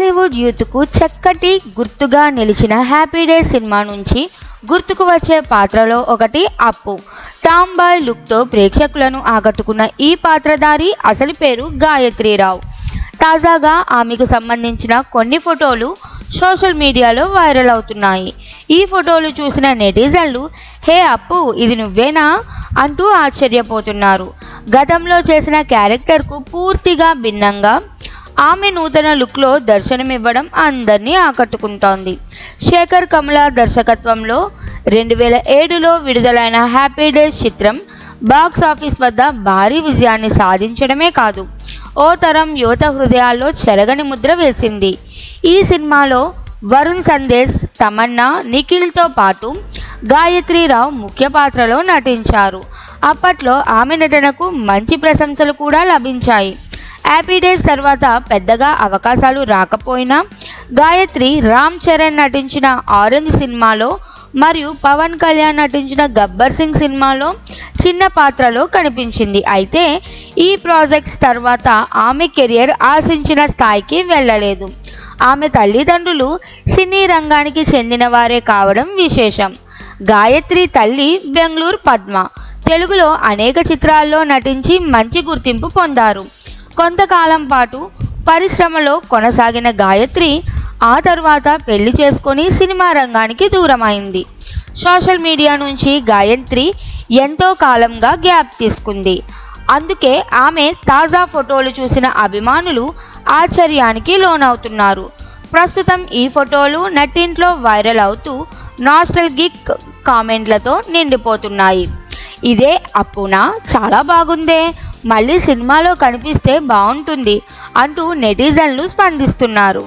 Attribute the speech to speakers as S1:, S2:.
S1: టాలీవుడ్ యూత్కు చక్కటి గుర్తుగా నిలిచిన హ్యాపీ డేస్ సినిమా నుంచి గుర్తుకు వచ్చే పాత్రలో ఒకటి అప్పు. టామ్ బాయ్ లుక్తో ప్రేక్షకులను ఆకట్టుకున్న ఈ పాత్రధారి అసలు పేరు గాయత్రీరావు. తాజాగా ఆమెకు సంబంధించిన కొన్ని ఫోటోలు సోషల్ మీడియాలో వైరల్ అవుతున్నాయి. ఈ ఫోటోలు చూసిన నెటిజన్లు హే అప్పు, ఇది నువ్వేనా అంటూ ఆశ్చర్యపోతున్నారు. గతంలో చేసిన క్యారెక్టర్కు పూర్తిగా భిన్నంగా ఆమె నూతన లుక్లో దర్శనమివ్వడం అందరినీ ఆకట్టుకుంటోంది. శేఖర్ కమల దర్శకత్వంలో 2007లో విడుదలైన హ్యాపీ డేస్ చిత్రం బాక్స్ ఆఫీస్ వద్ద భారీ విజయాన్ని సాధించడమే కాదు, ఓ తరం యువత హృదయాల్లో చెరగని ముద్ర వేసింది. ఈ సినిమాలో వరుణ్ సందేశ్, తమన్నా, నిఖిల్తో పాటు గాయత్రీరావు ముఖ్య పాత్రలో నటించారు. అప్పట్లో ఆమె నటనకు మంచి ప్రశంసలు కూడా లభించాయి. హ్యాపీ డేస్ తర్వాత పెద్దగా అవకాశాలు రాకపోయినా గాయత్రి రామ్ చరణ్ నటించిన ఆరెంజ్ సినిమాలో మరియు పవన్ కళ్యాణ్ నటించిన గబ్బర్ సింగ్ సినిమాలో చిన్న పాత్రలో కనిపించింది. అయితే ఈ ప్రాజెక్ట్స్ తర్వాత ఆమె కెరియర్ ఆశించిన స్థాయికి వెళ్ళలేదు. ఆమె తల్లిదండ్రులు సినీ రంగానికి చెందిన వారే కావడం విశేషం. గాయత్రి తల్లి బెంగళూరు పద్మ. తెలుగులో అనేక చిత్రాల్లో నటించి మంచి గుర్తింపు పొందారు. కొంతకాలం పాటు పరిశ్రమలో కొనసాగిన గాయత్రి ఆ తర్వాత పెళ్లి చేసుకొని సినిమా రంగానికి దూరమైంది. సోషల్ మీడియా నుంచి గాయత్రి ఎంతో కాలంగా గ్యాప్ తీసుకుంది. అందుకే ఆమె తాజా ఫోటోలు చూసిన అభిమానులు ఆశ్చర్యానికి లోనవుతున్నారు. ప్రస్తుతం ఈ ఫోటోలు నెట్టింట్లో వైరల్ అవుతూ నాస్టాల్జిక్ కామెంట్లతో నిండిపోతున్నాయి. ఇదే అప్పునా, చాలా బాగుందే, మళ్ళీ సినిమాలో కనిపిస్తే బాగుంటుంది అంటూ నెటిజన్లు స్పందిస్తున్నారు.